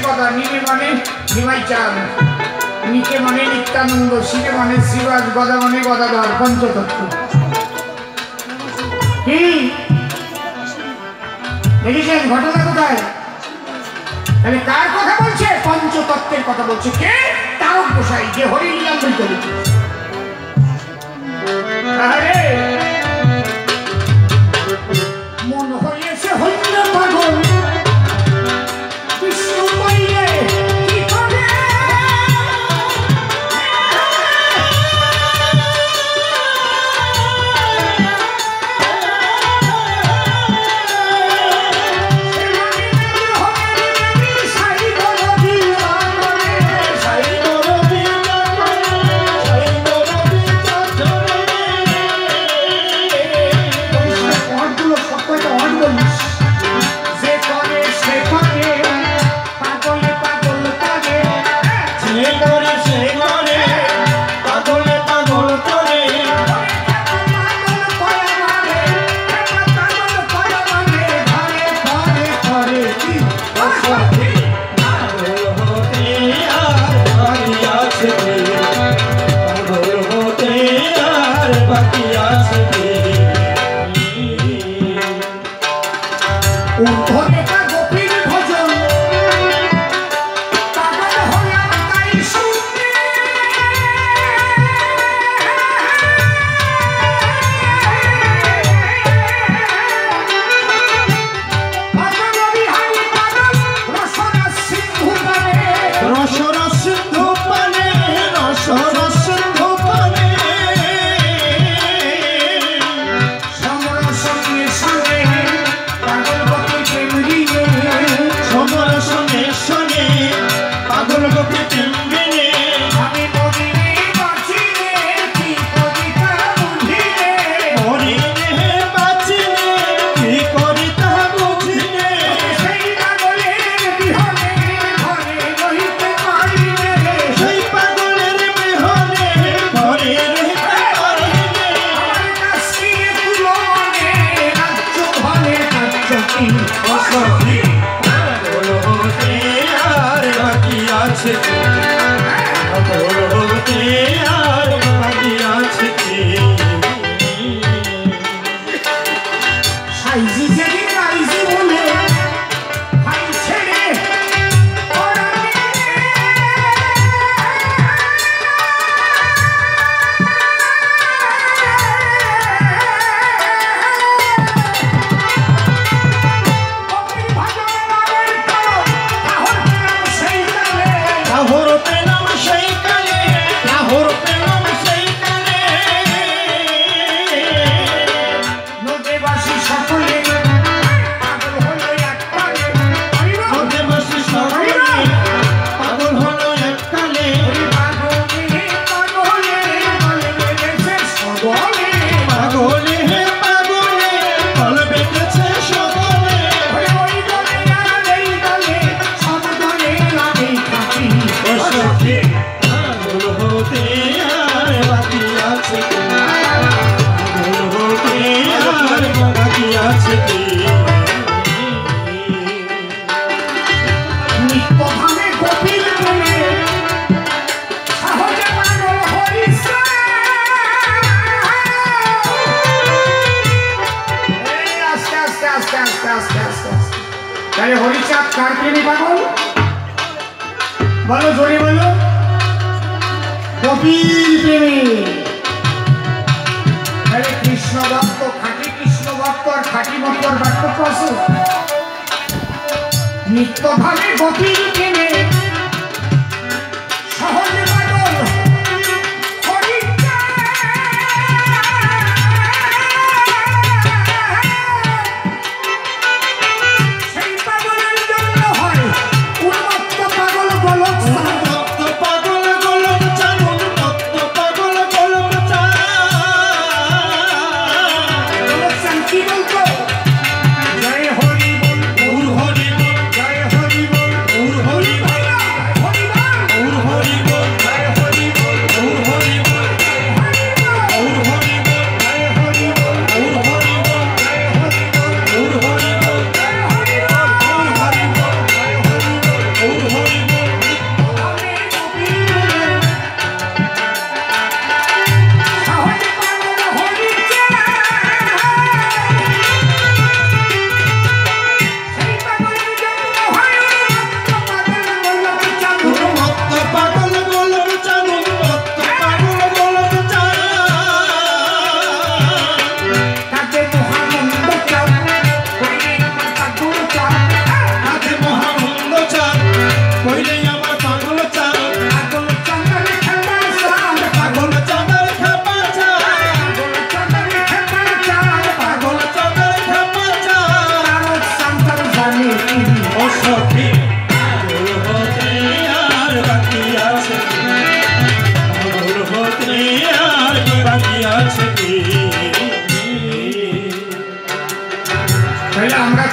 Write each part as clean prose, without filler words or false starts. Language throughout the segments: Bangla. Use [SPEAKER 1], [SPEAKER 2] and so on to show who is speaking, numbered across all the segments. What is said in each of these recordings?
[SPEAKER 1] কথা নিমে মানে নিমাই চাঁদ, নিকে মানে নিত্যানন্দ, শিবে মানে শ্রীবাস, গদা মানে গদাধর, পঞ্চতত্ত্ব। কি দেখেছেন ঘটনা কোথায়? তাহলে কার কথা বলছে? পঞ্চতত্ত্বের কথা বলছে। কে? তারক গোসাই, যে হরিলীলামৃত লিখেছে। আরে মন হয়েছে হইল পাগল, বিষ্ণু পাইলে কি করে? হরিচাঁদ কার প্রেমী পাগল? বলো জোরে বলো। কপিল প্রেমী। তাহলে কৃষ্ণ ভক্ত, খাঁটি কৃষ্ণ ভক্ত আর খাঁটি ভক্তর পার্থক্য আছে। নিত্যভাবে কপিল প্রেমে সহজে পাগল হরি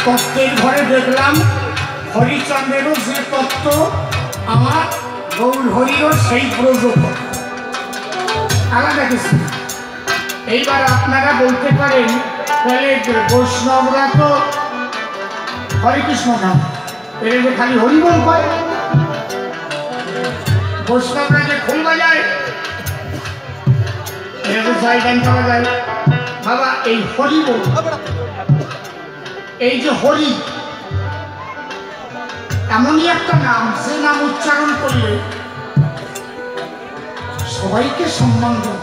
[SPEAKER 1] তত্ত্বের ঘরে দেখলাম হরিচন্দ্রেরও যে তত্ত্ব, আমার গৌর হরিরও সেই প্রযোজক, আলাদা কিছু। এইবার আপনারা বলতে পারেন তাহলে বৈষ্ণবরা তো হরে কৃষ্ণ নাম, এর যে খালি হরিবল পায়, বৈষ্ণবরা যে খোল বাজায় এরকম গান করা যায়। বাবা এই হরিবল, এই যে হরি এমনই একটা নাম, যে নাম উচ্চারণ করলে সবাইকে সম্মান দেয়।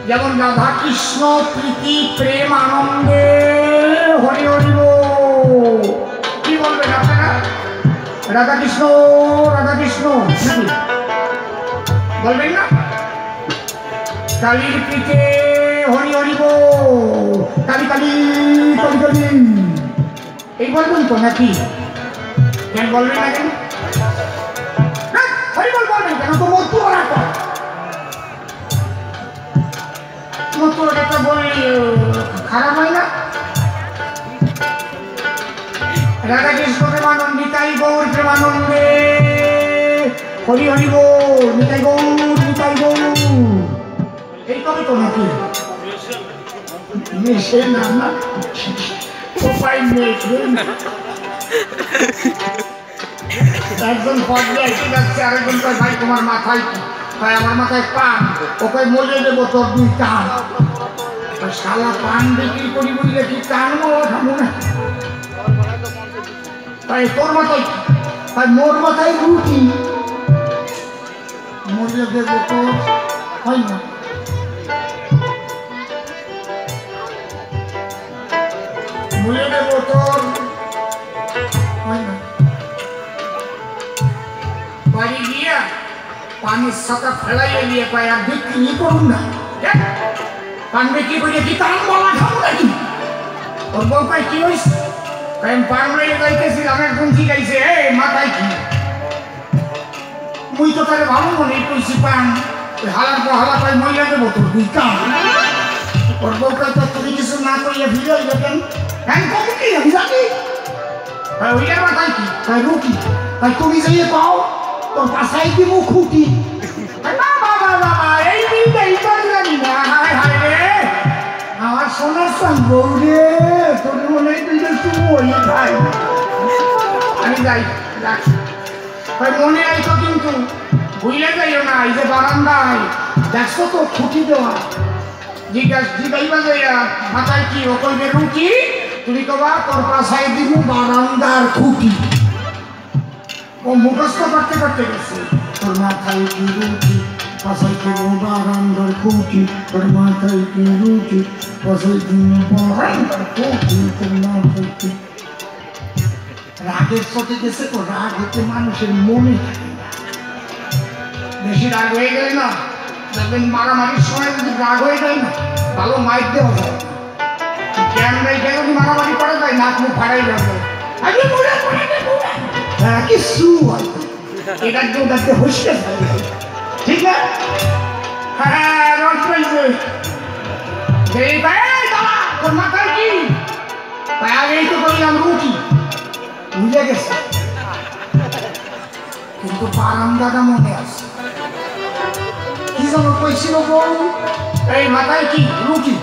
[SPEAKER 1] যেমন রাধা কৃষ্ণ প্রীতি প্রেম আনন্দে হরি হরি বল, কি বলবেন আপনারা? রাধা কৃষ্ণ রাধা কৃষ্ণ বলবেন না? কালীর প্রীতে হরি হরি বল, কালী কালী কালী কালী, এই বলবেন তো নাকি? কেন বলবেন না কেন? হরি বল বলবেন কেন? তো মতো ওরা মতো এটা বলি খারাপ হয় না? রাধা কৃষ্ণ প্রেমানন্দ নিতাই গৌর প্রেমানন্দে হরি হরি বল, নিতাই গৌর নিতাই গৌর, এই কবে তো নাকি? মেশে না না উপায় মেশে না। একজন পর্যায়ে এসে যাচ্ছে, আরেকজন কয় ভাই তোমার মাথায় কি? ভাই আমার মাথায় পান, ওকে মজে দেবো তোর দুই টান। শালা পান বিক্রি করি বললে কি টান খাবো না? ভাই তোর মাথায় কি? ভাই মোর মাথায় রুটি, মজে দেবো তো হয় না। মজে দেবো তোর হয় না। বাড়ি গিয়া পানির সাথে ফেলাইয়া দিয়ে পায় আর বিক্রি করুন না, পান বিক্রি করে কি তার বলা খাবো নাকি? ওর বউ পাই কি হয়েছে? আমি পান মেরে গাইতেছিলাম, একদম ঠিক আছে মাথায় কি? মুই তো তাহলে ভালো মনে কইছি পান হালার পর হালা পাই মহিলা দেবো তোর দুই কাম। ওর বউ পাই তো তুমি কিছু না করিয়া ফিরে হয়ে যেতেন, হ্যাঁ কত কি আমি জানি। ভাই ওইটার মাথায় কি? ভাই রুটি, ভাই তুমি যাইয়ে পাও তোর বাসায় দিব খুঁটি। এই দিনটাই তো জানি না। হায় হায় রে আমার সোনার সঙ্গ রে, তোর মনে খাই আমি যাই রাখি। ভাই মনে আইতো কিন্তু ভুলে যাইও না, এই যে বারান্দায় দেখছো তো খুঁটি দেওয়া, জিজ্ঞাসা যাইয়া মাথায় কি? ও কইবে রুটি, তুমি কবা তোর বাসায় দিব বারান্দার খুঁটি। ও মুখস্থ করতে করতে গেছে, তোর মাথায় কি রুটি বাসায় দিব বারান্দার খুঁটি, তোর মাথায় কি রুটি বাসায় দিব বারান্দার খুঁটি, তোর মাথায় কি। রাগের চোটে গেছে তো, রাগ হতে মানুষের মনে থাকে না। বেশি রাগ হয়ে গেলে না দেখবেন মারামারির সময় যদি রাগ হয়ে যায় না ভালো মাইক দেওয়া যায়। ক্যামেরায় গেলে যদি মারামারি করা যায় নাক মুখ ফাড়াই যাবে, কিছু হয় এটার যে ওটাতে হসে ঠিক না? হ্যাঁ রস পাইছে তোর মাথায় কি? আগেই তো করলাম রুটি, বুঝে গেছে কিন্তু বারান্দাটা মনে আছে। কি যেন কইছিল বউ, এই মাথায় কি রুটি,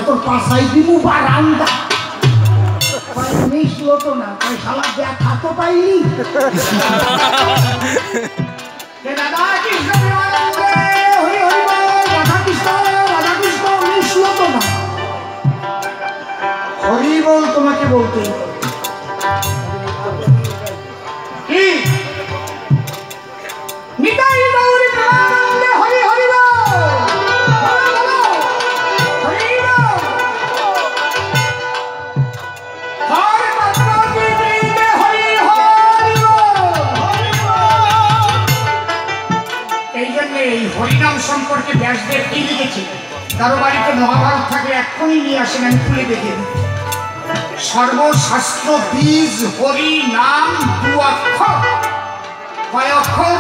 [SPEAKER 1] তোর পাশাই দিব বারান্দা। মিশলো তো না, শালা দেখা তো পাইনি। রাধা কৃষ্ণ হরি হরি রাধা কৃষ্ণ রাধা কৃষ্ণ মিশলো তো না। হরি বল তোমাকে বলতে কি? নিতাই গৌর প্রেমানন্দে হরি হরি বল, হরি বল। হরে মাতাজি বৃন্দে হরি হরি বল। এই জন্য এই হরিনাম সম্পর্কে ব্যাসদেব কি লিখেছে? কারো বাড়িতে মহাভারত থাকলে এক্ষুনি নিয়ে আসেন, আমি খুলে দেখে দিই। সর্বশাস্ত্র বীজ হরি নাম দু অক্ষর, কয় অক্ষর?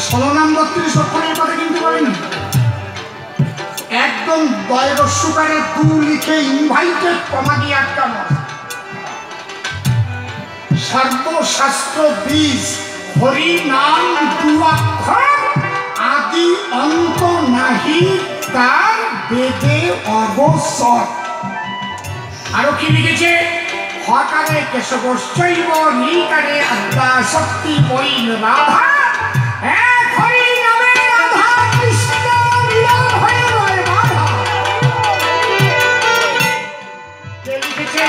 [SPEAKER 1] 16 নাম 32 অক্ষরের কথা কিন্তু বলেনি। 1 একদম দয়রস্যকারে তু লিখে ইনভাইটেড কমা দিয়ে একটা সর্বশাস্ত্র বীজ হরি নাম দুয়াক্ষর আদি অন্ত নাহি তার বেদে অবসর। আরো কি লিখেছে? হকারে কেশবশ্চৈব নীকারে আদ্যা শক্তি বৈন রাধা এক হরি নামে রাধা কৃষ্ণ মিলন হয়ে রয় রাধা। কে লিখেছে?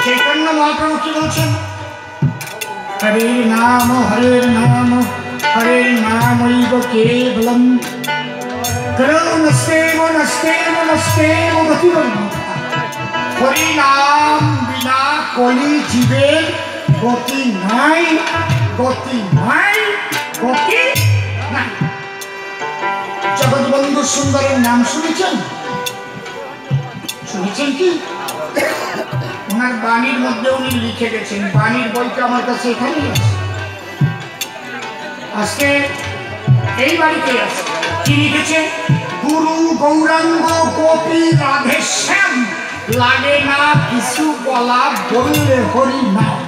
[SPEAKER 1] চৈতন্য মহাপ্রভু কি বলছেন? হরে নাম নামৈব কেবলম নস্তেব নস্তেব নস্তেব গতিবর্ণতা। হরি নাম বিনা কলি জীবের গতি নাই, গতি নাই, গতি নাই। জগৎবন্ধু সুন্দরের নাম শুনেছেন? শুনেছেন কি? ওনার বাণীর মধ্যে উনি লিখে গেছেন, বাণীর বইটা আমার কাছে এখানেই আছে, আজকে এই বাড়িতে আছে। কি লিখেছে? গুরু গৌরাঙ্গ গোপী রাধে শ্যাম লাগে না কিছু বলা বললে হরি নাম।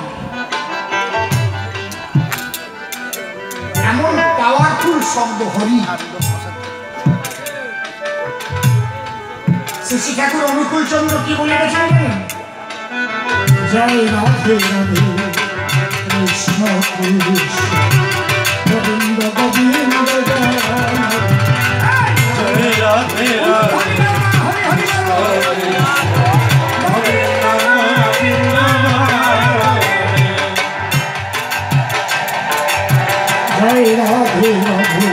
[SPEAKER 1] এমন পাওয়ারফুল শব্দ হরি। শ্রী ঠাকুর অনুকূল চন্দ্র কি বলে গেছেন? জয় রাধে রাধে কৃষ্ণ কৃষ্ণ গোবিন্দ গোবিন্দ জয় রাধে রাধে জয় রাধে রাধে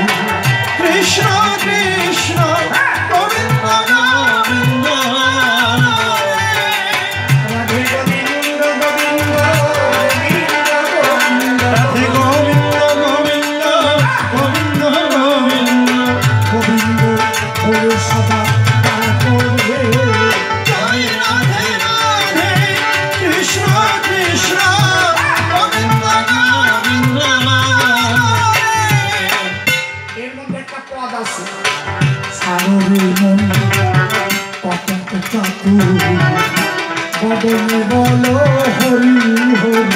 [SPEAKER 1] কৃষ্ণ কৃষ্ণ গোবিন্দ গোবিন্দ রাধে গোবিন্দ গোবিন্দ রাধে গোবিন্দ গোবিন্দ গোবিন্দ গোবিন্দ গোবিন্দ ওরে সদা করবে। জয় রাধে রাধে কৃষ্ণ কৃষ্ণ গোবিন্দ গোবিন্দ। এর মধ্যে একটা পদ আছে, সারবে মন পতঙ্গ চাতুর বদনে বলো হরি হরি।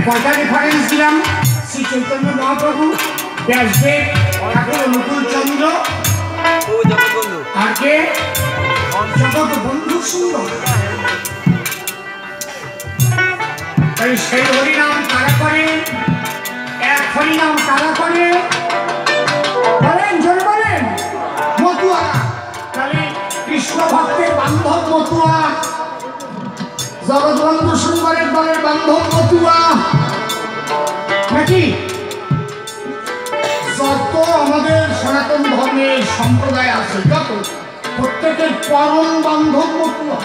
[SPEAKER 1] কয়টা রেফারেন্স দিলাম? শ্রী চৈতন্য মহাপ্রভু, ব্যাসদেব, ঠাকুর অনুকূল চন্দ্র, আর কে? জগৎবন্ধু সুন্দর। সেই হরিনাম কারা করে? এক হরিনাম কারা করে? বলেন, জোরে বলেন। মতুয়ারা। তাহলে কৃষ্ণ ভক্তের বান্ধব মতুয়া, জগৎবন্ধু সুন্দরের দলের বান্ধব মতুয়া নাকি? যত আমাদের সনাতন ধর্মের সম্প্রদায় আছে, যত প্রত্যেকের পরম বান্ধব মতুয়া।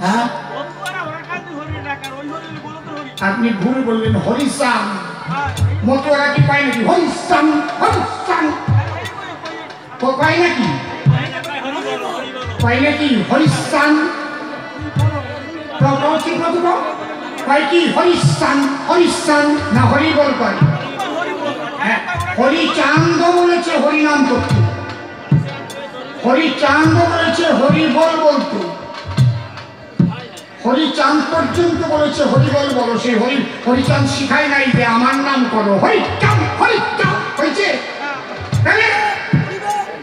[SPEAKER 1] হ্যাঁ, আপনি ভুল বললেন। হরিশ্যাম মতুয়ারা কি পায় নাকি? হরিশ্যাম হরিশ্যাম পায় নাকি? পাই নাকি? হরিশ্যাম পাই কি? হরিশ্যাম হরিশ্যাম না হরি বল করে। হ্যাঁ, হরিচান্দ বলেছে হরিনাম করতে, হরিচান্দ বলেছে হরি বল বলতে। হরিচাঁদ পর্যন্ত বলেছে হরিবল বলো, সেই হরিচাঁদ শিখায় নাই যে আমার নাম করো হরিচাঁদ হরিচাঁদ হয়েছে।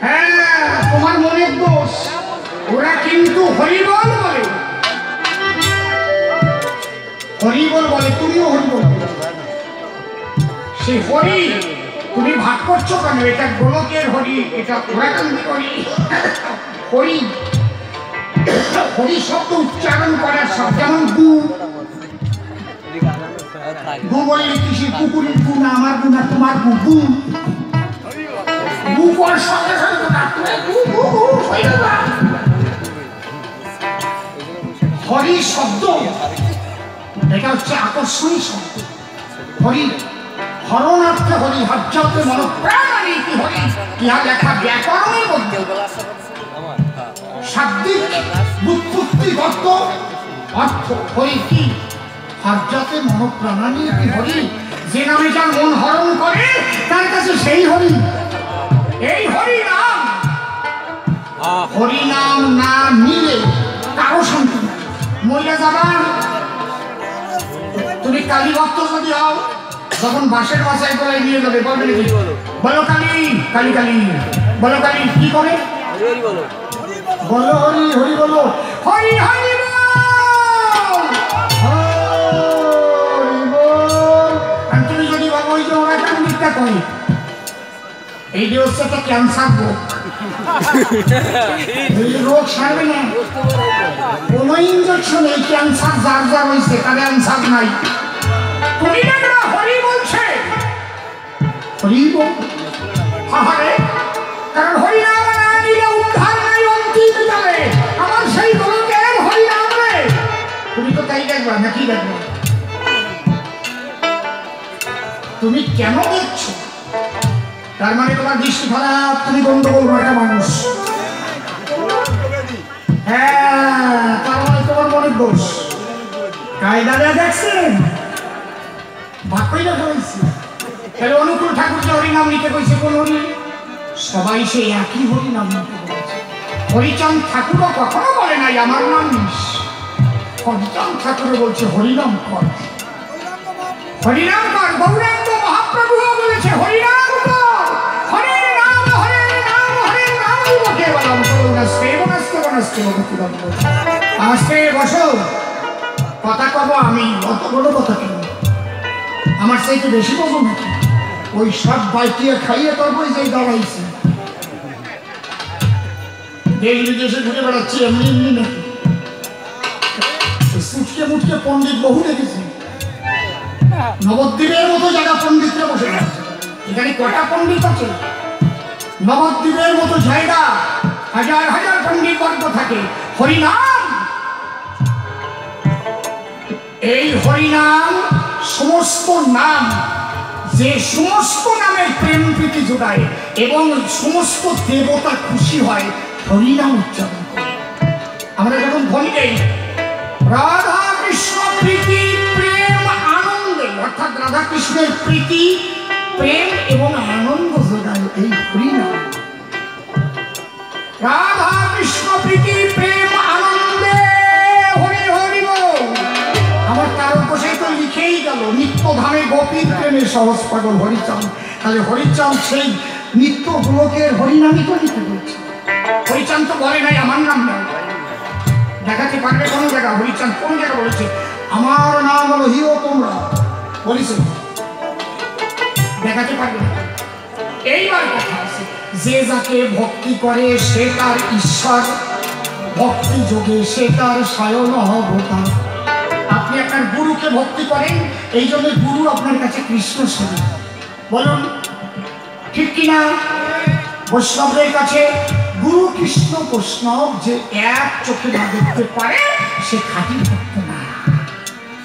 [SPEAKER 1] হ্যাঁ, তোমার মনের দোষ। ওরা কিন্তু হরিবল বলে, হরিবল বলে, তুমিও হরিবল বলে। সেই হরি তুমি ভাগ করছো কেন? এটা গোলকের হরি, এটা ঘোড়াকান্দি হরি। হরি হরি শব্দ উচ্চারণ করার সব, যেমন গু, গু বললে কৃষি কুকুরের গু না, আমার গু না, তোমার গু, গু গু করার সঙ্গে সঙ্গে হরি শব্দ এটা হচ্ছে আকর্ষণীয় শব্দ। হরি হরণার্থে হরি, হর্যাতে মনোপ্রাণারী কি হরি, ইহা লেখা ব্যাকরণের মধ্যে শাব্দিক বুৎপত্তিগত অর্থ। হরি কি? হর্যাতে মনোপ্রাণারী কি হরি, যে নামে যার মন হরণ করে তার কাছে সেই হরি। এই হরি নাম, হরি নাম না নিলে কারো শান্তি নাই। মহিলা যাবা, তুমি কালী ভক্ত যদি হও, তখন বাসের বাসায় করে নিয়ে যাবে, বলবে নাকি বলো কালী কালী কালী বলো কালী, কি করে বলো হরি হরি বলো হরি হরি বল। আর তুমি যদি ভাবো ওই যে ওরা কেন মিথ্যা করে, এই যে হচ্ছে একটা ক্যান্সার রোগ, এই রোগ সারবে না কোন ইঞ্জেকশন। এই ক্যান্সার যার যার হয়েছে তার ক্যান্সার নাই। তুমি দেখবা হরি বলছে, হরি বল হাহারে, কারণ হরি নাম না নিলে উদ্ধার নাই অন্তিম কালে। আমার সেই গোলকের হরি নাম রে, তুমি তো তাই দেখবা নাকি? দেখবা তুমি কেন দেখছো? তার মানে তোমার দৃষ্টি খারাপ, তুমি গন্ডগোল মার্কা মানুষ। হ্যাঁ, তার মানে তোমার মনের দোষ। কায়দাটা দেখছেন, তাহলে অনুকূল ঠাকুর যে হরিনাম নিতে কইছে, কোন হরি? সবাই সেই একই হরিনাম নিতে বলেছে। হরিচাঁদ ঠাকুরও কখনো বলে নাই আমার নাম নিস। হরিচাঁদ ঠাকুরও বলছে হরিনাম কর, হরিনাম কর। গৌরাঙ্গ মহাপ্রভুও বলেছে হরিনাম কর, হরের নাম হরের নাম হরের নাম দিবকে বলম করুণাস্তে বনস্তে বনস্তে ভগবতী। আস্তে বসো, কথা কব আমি, অত বড় কথা কেন? আমার চাইতে বেশি পাবো নাকি? ওই সব বাইটিয়ে খাইয়ে তারপরে যে দাঁড়াইছে, দেশ বিদেশে ঘুরে বেড়াচ্ছি এমনি এমনি নাকি? সুটকে মুটকে পণ্ডিত বহু দেখেছি, নবদ্বীপের মতো জায়গা পণ্ডিতরা বসে যাচ্ছে। এখানে কটা পণ্ডিত আছে? নবদ্বীপের মতো জায়গা, হাজার হাজার পণ্ডিত বর্গ থাকে। হরিনাম, এই হরিনাম সমস্ত নাম, যে সমস্ত নামের প্রেম প্রীতি জোগায় এবং সমস্ত দেবতা খুশি হয় হরিনাম উচ্চারণ করে। আমরা যখন বলি রাধা কৃষ্ণ প্রীতি প্রেম আনন্দে, অর্থাৎ রাধা কৃষ্ণের প্রীতি প্রেম এবং আনন্দ জোগায় এই হরিনাম। রাধা কৃষ্ণ প্রীতি প্রেম আনন্দে হরি হরি বল। আমার তার উপসেই তো লিখেই গেল, নিত্যধামে গোপীর প্রেমে সহজ পাগল হরিচাঁদ। তাহলে হরিচাঁদ সেই নিত্য গোলকের হরিনামই তো লিখে বলছে। হরিচাঁদ তো বলে নাই আমার নাম নাই। দেখাতে পারবে কোন জায়গা? হরিচাঁদ কোন জায়গা বলেছে আমার নাম হলো হিও তোমরা? বলেছে? দেখাতে পারবে না। এইবার কথা আছে, যে যাকে ভক্তি করে সে তার ঈশ্বর, ভক্তি যোগে সে তার স্বয়ং অবতার। আপনি আপনার গুরুকে ভক্তি করেন, এই জন্য গুরু আপনার কাছে কৃষ্ণ স্বরূপ। বলুন ঠিক কিনা? বৈষ্ণবদের কাছে গুরু কৃষ্ণ বৈষ্ণব যে এক চোখে না দেখতে পারে সে খাঁটি ভক্ত না।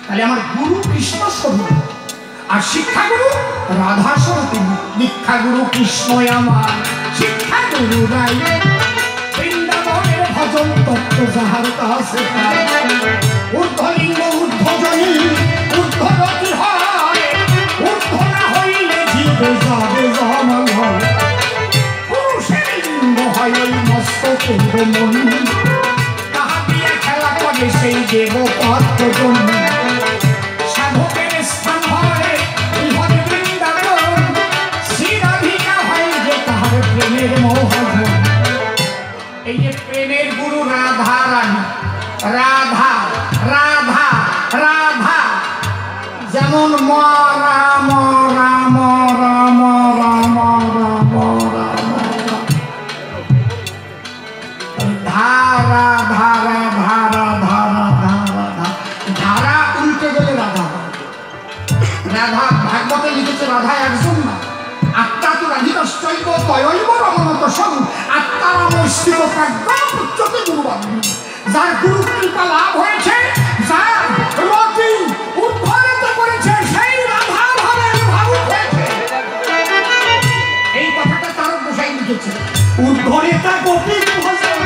[SPEAKER 1] তাহলে আমার গুরু কৃষ্ণ স্বরূপ, আর শিক্ষাগুরু রাধা স্বরূপ। দীক্ষাগুরু কৃষ্ণ আমার, শিক্ষাগুরু রাই। বৃন্দাবনের ভজন তত্ত্ব যাহার কাছে ঊর্ধ্বলিঙ্গ ঊর্ধ্বজনী ঊর্ধ্বগতি হয়, ঊর্ধ্ব না হইলে জীবে যাবে জমাল হয়। পুরুষের লিঙ্গ হয় ওই মস্তকের মনি, তাহা দিয়ে খেলা করে সেই দেব পদ্ম সাধকের স্থান হয় বৃহৎ বৃন্দাবন শ্রী রাধিকা হয় যে তাহার প্রেমের মোহন। এই যে প্রেমের গুরু রাধা রানী, রাধা রাধা রাধা, যেমন রাম রাম রাম রাম রাম রাম, ধারা ধারা ধারা ধারা ধারা ধারা উল্টে গেলে রাধা। রাধা ভাগবতে লিখেছে রাধা একজন না, আত্মা তো রাধিকাশ্চৈব তয়ৈব রমণত সং আত্মারামস্থিত প্রাজ্ঞা উচ্চতে গুরুবাণী। যার গুরু কৃপা লাভ হয়েছে, যার রতি উদ্ধারিত করেছে, সেই রাধা ভাবের ভাবুক হয়েছে। এই কথাটা তার গোসাই লিখেছে, উদ্ধারিতা গোপী ভজন।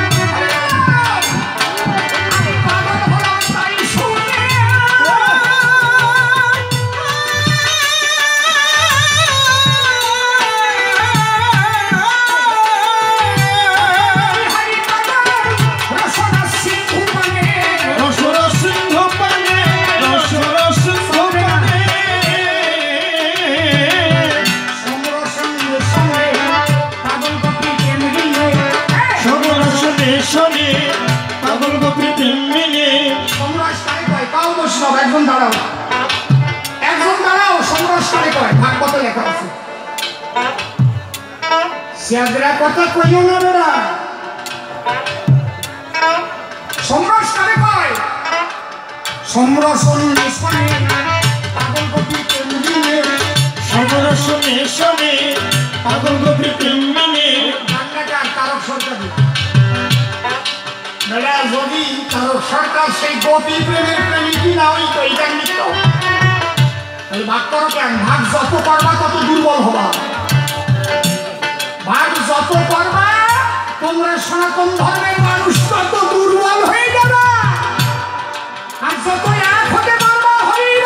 [SPEAKER 1] একজন দাঁড়াও, একজন দাঁড়াও, সম্রাট কারে কয় ভাগবতে লেখা আছে। সিয়াদরা কথা কইও না বেড়া, সম্রাট কারে কয়? সম্রসন নিশনে পাগল গতি প্রেমিনে, সম্রসন নিশনে পাগল গতি প্রেমিনে। বাংলাটার তারক সরকার বেড়া, যদি তারক সরকার সেই গোপী প্রেমের প্রেমিকই না হই তো এইটার নিত্য ভাগ করো কেন? ভাগ যত করবা তত দুর্বল হবা, ভাগ যত করবা তোমরা সনাতন ধর্মের মানুষ তত দুর্বল হয়ে যাবে। আর যত এক হতে পারবা হরিব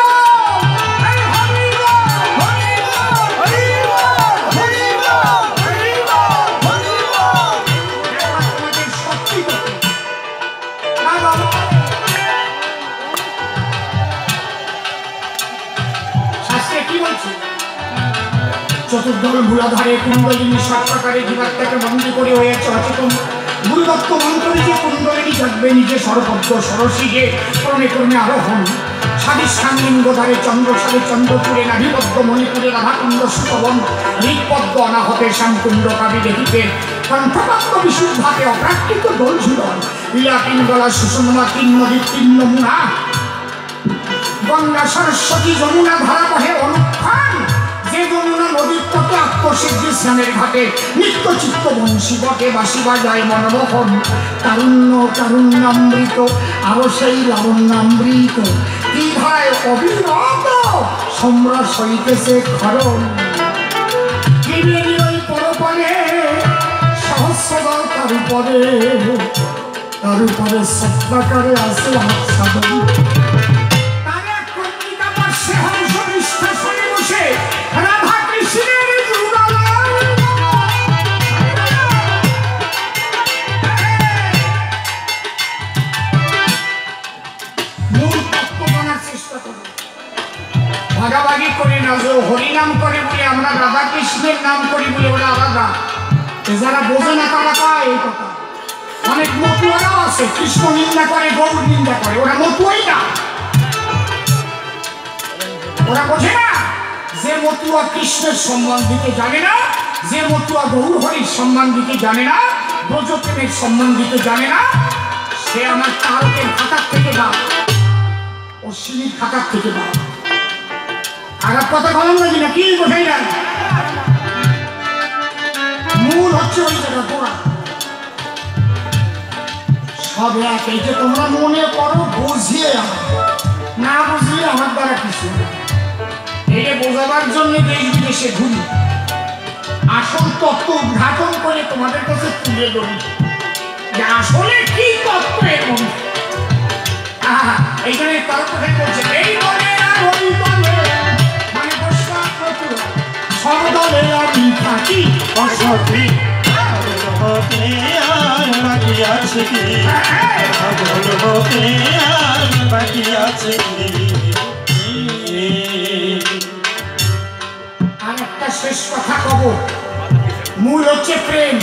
[SPEAKER 1] হরিব হরিব হরিব হরিব হরিব হরিব, তোমাদের শক্তি শাস্ত্রে কি বলছে? চতুর্দল মূলাধারে কুণ্ডলিনী সাত প্রকারে জীবাত্মাকে বন্দী করে হয়েছে অচেতন। গুরুদত্ত মন্ত্রে যে কুণ্ডলিনী থাকবে নিজে সরপদ্ম সরসী যে ক্রমে ক্রমে আরোহণ। স্বাদিষ্ঠান লিঙ্গধারে চন্দ্রসারে চন্দ্রপুরে নাভিপদ্ম মণিপুরে রাধাকুণ্ড সুপবন হৃদপদ্ম অনাহতে শ্যামকুণ্ড কাবি দেখিতে কণ্ঠপদ্ম বিশুদ্ধাতে অপ্রাকৃত দোল ঝুলন লীলা তিন গলা সুষমা তিন নদীর তিন নমুনা গঙ্গা সরস্বতী যমুনা ধারা বহে অনুক্ষণ। যে যমুনা নদীর তটে আত্মসিদ্ধি স্নানের ঘাটে নিত্য চিত্ত বংশী বটে বাসি বাজায় মনমোহন। তারুণ্য তারুণ্যামৃত আরো সেই লাবণ্যামৃত কি ধারায় অবিরত সম্রাট হইতেছে খরণ। ওই পরপরে সহস্রদল তার উপরে সত্যাকারে আছে সাধন। ভাগাভাগি করে না, যে হরিনাম করে বলে আমরা রাধা কৃষ্ণের নাম করি বলে ওরা আলাদা। যারা বোঝে না তারা কয় এই কথা। অনেক মতুয়ারাও আছে কৃষ্ণ নিন্দা করে গৌর নিন্দা করে, ওরা মতুয়াই না, ওরা বোঝে না। যে মতুয়া কৃষ্ণের সম্মান দিতে জানে না, যে মতুয়া গৌর হরির সম্মান দিতে জানে না, ব্রজপ্রেমের সম্মান দিতে জানে না, সে আমার তারকের খাতার থেকে বা অশ্বিনীর খাতার থেকে বা খারাপ কথা বলেন নাকি না কি বোঝাই না। মূল হচ্ছে ওই জায়গা তোরা সব এক। এই যে তোমরা মনে করো বুঝিয়ে না বুঝলে আমার দ্বারা কিছু এটা বোঝাবার জন্য দেশ বিদেশে ঘুরি, আসল তত্ত্ব উদ্ঘাটন করে তোমাদের কাছে তুলে ধরি যে আসলে কি তত্ত্ব এরকম। এইখানে তার কোথায় বলছে এই দলে আর ওই দলে, মানে সব দলে আমি থাকি অসতি।
[SPEAKER 2] বাকি আছে
[SPEAKER 1] আর একটা শেষ কথা কব, মূল হচ্ছে প্রেম।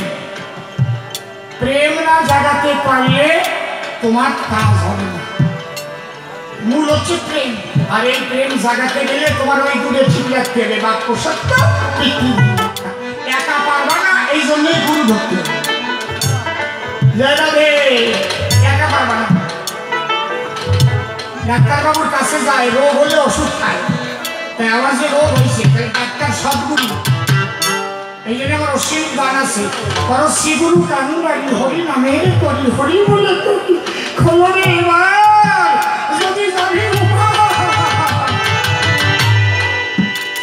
[SPEAKER 1] প্রেম না জাগাতে পারলে তোমার কাজ হবে না। মূল হচ্ছে প্রেম, আর এই প্রেম জাগাতে গেলে তোমার ওই দূরে ঠিক রাখতে হবে। বাক্য সত্য, একা পারবা না, এই জন্যই গুরু ধরতে হবে। একা পারবা না। ডাক্তারবাবুর কাছে যায়, রোগ হলে ওষুধ খায়, তাই আমার যে রোগ হয়েছে তাই ডাক্তার সদ্গুরু। এই জন্য আমার অসীম গান আছে, করো শ্রীগুরু কানুরারি হরি নামে করি হরি বলে খোলো রে এবার যদি যাবি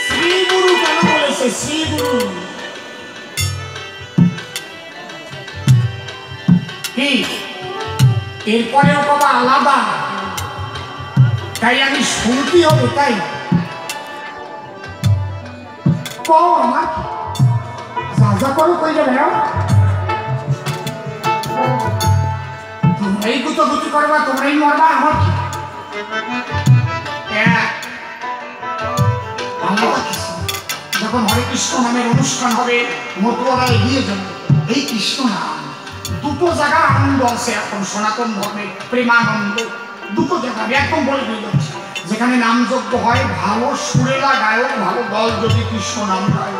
[SPEAKER 1] শ্রীগুরু কেন বলেছে? শ্রীগুরু কি এরপরেও বাবা আলাদা, তাই আমি শুনতে হবে। তাই কও আমার যা করো কই যাবে, তোমরাই গুতগুতি করবা, তোমরাই মরবা, আমার কি? যখন হরে কৃষ্ণ নামের অনুষ্ঠান হবে, মতুয়ারা এগিয়ে যাবে। এই কৃষ্ণ নাম দুটো জায়গা আনন্দ আছে এখন সনাতন ধর্মে, প্রেমানন্দ দুটো জায়গা একদম বলে দিয়ে যাচ্ছে। যেখানে নামযজ্ঞ হয়, ভালো সুরেলা গায়ক, ভালো দল যদি কৃষ্ণ নাম গায়,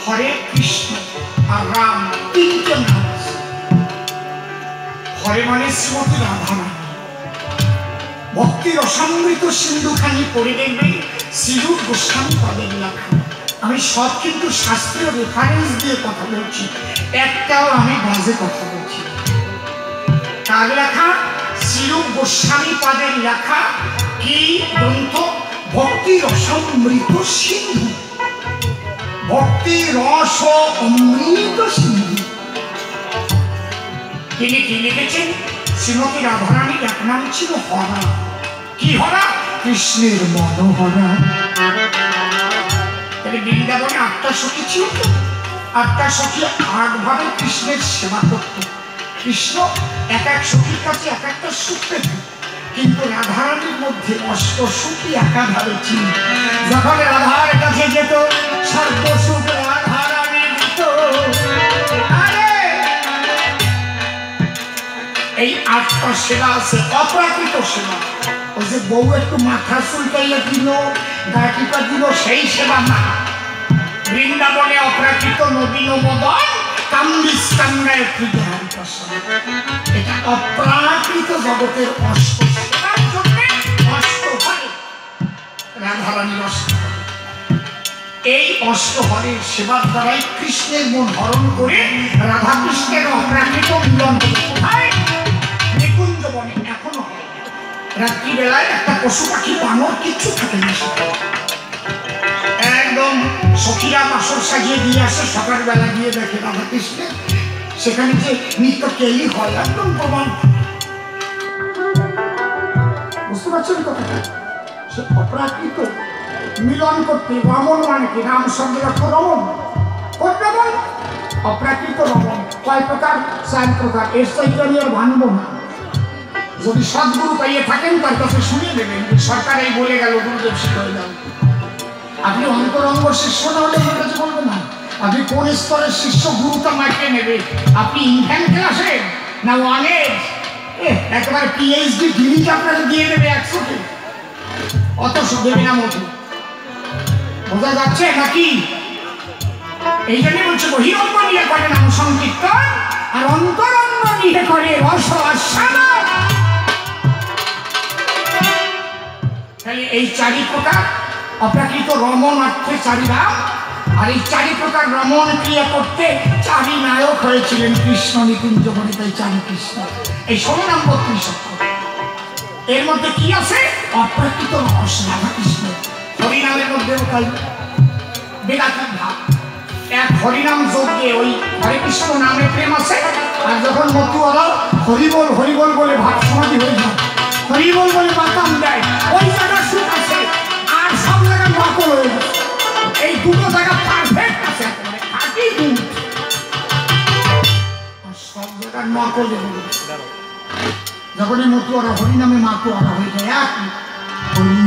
[SPEAKER 1] हरे कृष्ण और राम तीन के नाम हरे माने श्रीमती राधा भक्ति रसामृत सिंधुखानी पढ़े देखबेन श्रीरूप गोस्वामी पदेर लेखा আমি সব কিন্তু শাস্ত্রীয় রেফারেন্স দিয়ে কথা বলছি একটাও আমি বাজে কথা বলছি কার লেখা শ্রীরূপ গোস্বামী পদের লেখা কি গ্রন্থ ভক্তি রসামৃত সিন্ধু ভক্তি রস অমৃত সিন্ধু তিনি কি লিখেছেন শ্রীমতী রাধারানীর এক নাম ছিল হরা কি হরা কৃষ্ণের মনোহরা বৃন্দাবনে আটটা সখী ছিল আটটা সখী আট ভাবে কৃষ্ণের সেবা করত কৃষ্ণ এক এক সখীর কাছে এক একটা সুখ পেত কিন্তু রাধারানীর মধ্যে অষ্ট সখী একাধারে ছিল যখন রাধার কাছে যেত সর্ব সুখ রাধারানী দিত এই 8টা সেবা আছে অপ্রাকৃত সেবা। ওই যে বউ একটু মাথা চুলকাইলে দিল, গা টিপা দিল, সেই সেবা না। বৃন্দাবনে অপ্রাকৃত নবীন মদন কামবিস কান্নায় কৃত হরিপ্রসন্ন। এটা অপ্রাকৃত জগতের অষ্ট সেবার জন্য অষ্টহরে রাধারানীর অষ্টহরে। এই অষ্টহরের সেবার দ্বারাই কৃষ্ণের মন হরণ করে রাধা কৃষ্ণের অপ্রাকৃত মিলন কোথায়? নিকুঞ্জ বনে এখনো হয়। রাত্রিবেলায় একটা পশু পাখি বানর কিচ্ছু থাকে না, একদম সখীরা বাসর সাজিয়ে দিয়ে আসে। সকালবেলা গিয়ে দেখে রাধা কৃষ্ণের সেখানে যে নিত্য কেলি হয়, একদম প্রমাণ। বুঝতে পারছেন কথাটা? সে অপ্রাকৃত মিলন করতে রমণ মানে কি? রাম শব্দের অর্থ রমণ। কোন রমণ? অপ্রাকৃত রমণ। কয় প্রকার? 4 প্রকার। এর চাইতে আমি আর ভাঙব না। যদি সদ্গুরু পাইয়ে থাকেন তার কাছে শুনিয়ে দেবেন। সরকার এই বলে গেল, গুরুদেব শিখে গেল। আপনি অন্তরঙ্গ শিষ্য না হলে আমার কাছে বলবেন না। আপনি কোন স্তরের শিষ্য গুরুটা মাইকে নেবে? আপনি ইনফ্যান্ট ক্লাসে না ওয়ানের? একেবারে পিএইচডি ডিগ্রিটা আপনাকে দিয়ে দেবে 100-তে, অত দেবে না মোটে। বোঝা যাচ্ছে নাকি? এই জন্যই বলছে বহিরঙ্গ নিয়ে করে নাম সংকীর্তন, আর অন্তরঙ্গ নিয়ে করে রস আস্বাদন। তাহলে এই 4 প্রকার অপ্রাকৃত রমণ অর্থে 4 রাম, আর এই 4 প্রকার রমণ ক্রিয়া করতে 4 নায়ক হয়েছিলেন কৃষ্ণ নিকুঞ্জ বনে। তাই 4 কৃষ্ণ। এই 16 নাম 32 অক্ষর। এর মধ্যে কি আছে? অপ্রাকৃত রস রাধা কৃষ্ণ। হরিনামের মধ্যেও তাই বেদাতিক ভাব। এক হরিনাম যজ্ঞে ওই হরে কৃষ্ণ নামে প্রেম আছে, আর যখন মতুয়ারা হরিবল হরিবল বলে ভাব সমাধি হয়ে যায়, হরিবল বলে মাতাম দেয়, ওই জায়গা সুখ আছে, আর সব জায়গায় নকল হয়ে যায়। এই দুটো জায়গা পারফেক্ট আছে, খাঁটি দুধ, আর সব জায়গায় নকল হয়ে যায়। যখন এই মতুয়ারা হরিনামে মাতুয়ারা হয়ে যায়, এক হরি